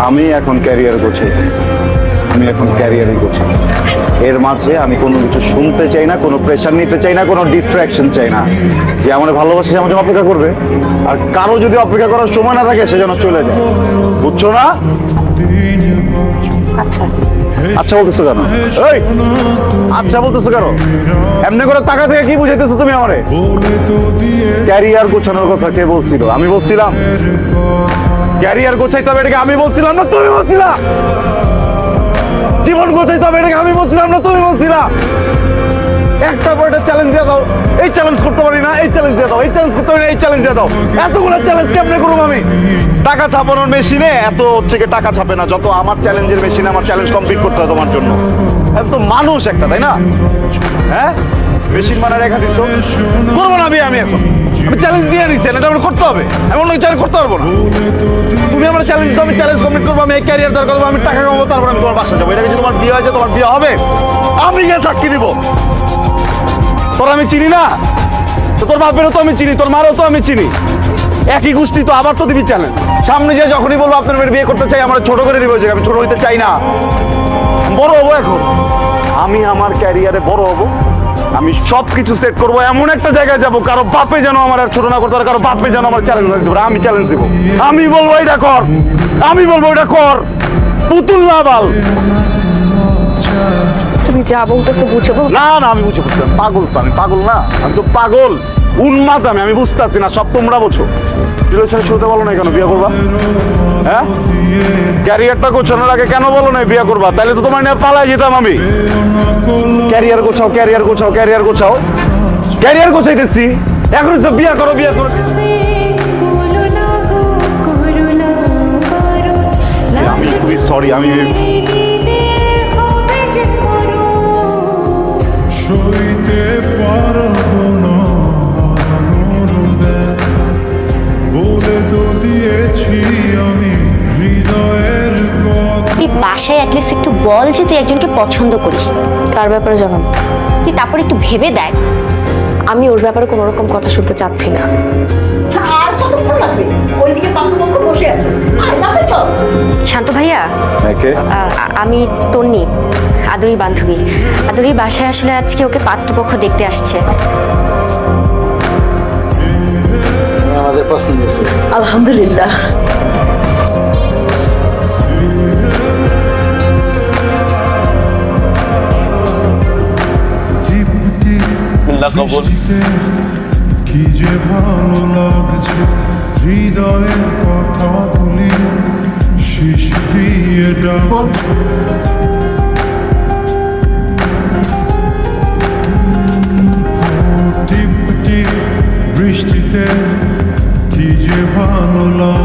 আমি এখন ক্যারিয়ার গোছাইতেছি, আমি এখন ক্যারিয়ারই গোছাই। এর মাঝে আমি কোনো কিছু শুনতে চাই না, কোনো প্রেশার নিতে চাই না, কোনো ডিস্ট্রাকশন চাই না। যে আমার ভালোবাসে আমার জন্য অপেক্ষা করবে, আর কারো যদি অপেক্ষা করার সময় না থাকে সে যেন চলে যায়, বুঝছো না? আচ্ছা আচ্ছা বলতেছো কেন? এই আচ্ছা বলতেছো কেন? এমনি করে টাকা থেকে কি বুঝাইতেছো তুমি আমারে? ক্যারিয়ার গোছানোর কথা কে বলছিল? আমি বলছিলাম ক্যারিয়ার গোছাইতে হবে, এটাকে আমি বলছিলাম না তুমি বলছিলা? জীবন গোছাইতে হবে, এটাকে আমি বলছিলাম না তুমি বলছিলা? একটা পর একটা চ্যালেঞ্জ দিয়ে দাও, এই চ্যালেঞ্জ করতে পারি না, এই চ্যালেঞ্জ দিয়ে দাও, এই চ্যালেঞ্জ করতে পারি না, এই চ্যালেঞ্জ দিয়ে দাও। এতগুলো চ্যালেঞ্জ কেমনে করবো আমি? টাকা ছাপানোর মেশিনে এত হচ্ছে কি টাকা ছাপে না যত আমার চ্যালেঞ্জের মেশিনে আমার চ্যালেঞ্জ কমপ্লিট করতে হয় তোমার জন্য। এত মানুষ একটা, তাই না? হ্যাঁ, মেশিন মানে রেখা দিচ্ছ, করবো না আমি এখন। আমি চ্যালেঞ্জ দিয়ে নিচ্ছি, এটা আমার করতে হবে, আমি অন্য কিছু করতে পারবো না। তুমি আমার চ্যালেঞ্জ দাও, আমি চ্যালেঞ্জ কমপ্লিট করবো, আমি এই ক্যারিয়ার দাঁড় করবো, আমি টাকা কামাবো, তারপর আমি তোমার বাসা যাবো। এটা যদি তোমার বিয়ে হয়েছে, তোমার বিয়ে হবে, আমি গিয়ে সাক্ষী দিব। তোর আমি চিনি না তো, তোর বাপেরও তো আমি চিনি, তোর মারও তো আমি চিনি, একই গোষ্ঠী তো, আবার তো দিবি চ্যালেঞ্জ। সামনে যে যখনই বলবো আপনার মেয়ের বিয়ে করতে চাই, আমার ছোট করে দিব, যে আমি ছোট হইতে চাই না, বড় হবো। এখন আমি আমার ক্যারিয়ারে বড় হবো, আমি সব কিছু সেট করবো, এমন একটা জায়গায় যাবো কারো বাপে যেন আমার আর ছোট না করতে পারে, কারো বাপে যেন আমার চ্যালেঞ্জ দিতে পারে। আমি চ্যালেঞ্জ দিব, আমি বলবো এটা কর, আমি বলবো এটা কর, পুতুল না বাল। তুমি যা বলতেছো বুঝে বল। না না, আমি বুঝে বুঝতে পাগল তো, আমি পাগল না, আমি তো পাগল, উন্মাদ আমি বুঝতে পারছি না, সব তোমরা বোঝো। রিলেশন শুরুতে বলো না কেন বিয়ে করবা? হ্যাঁ, ক্যারিয়ারটা গোছানোর আগে কেন বলো না বিয়ে করবা? তাহলে তো তোমার নিয়ে পালাই যেতাম আমি। ক্যারিয়ার গোছাও, ক্যারিয়ার গোছাও, ক্যারিয়ার গোছাও, ক্যারিয়ার গোছাইতেছি, এখন সব বিয়ে করো, বিয়ে করো। আমি খুবই সরি, আমি সইতে পারবো না বলে তো দিয়েছি আমি হৃদয়ের কথা। এই বাসায় অ্যাটলিস্ট একটু বল যে তুই একজনকে পছন্দ করিস। কার ব্যাপারে জানাবো? তুই তারপর একটু ভেবে দেখ। আমি ওর ব্যাপারে কোনো রকম কথা শুনতে চাচ্ছি না। আর কতক্ষণ লাগবে? ওইদিকে পাত্রপক্ষ বসে আছে, আয় তাতে চল। শান্ত ভাইয়া, একে আমি তন্নি, আদুরির বান্ধবী। আদুরির বাসায় আসলে আজকে ওকে পাত্রপক্ষ দেখতে আসছে। আমাদের পছন্দ হয়েছে। আলহামদুলিল্লাহ। কি যে ভালো লাগছে হৃদয়ের কথাগুলি শেষ দিয়ে ডাকছে। টিপ টিপ বৃষ্টিতে কি যে ভালো লাগে।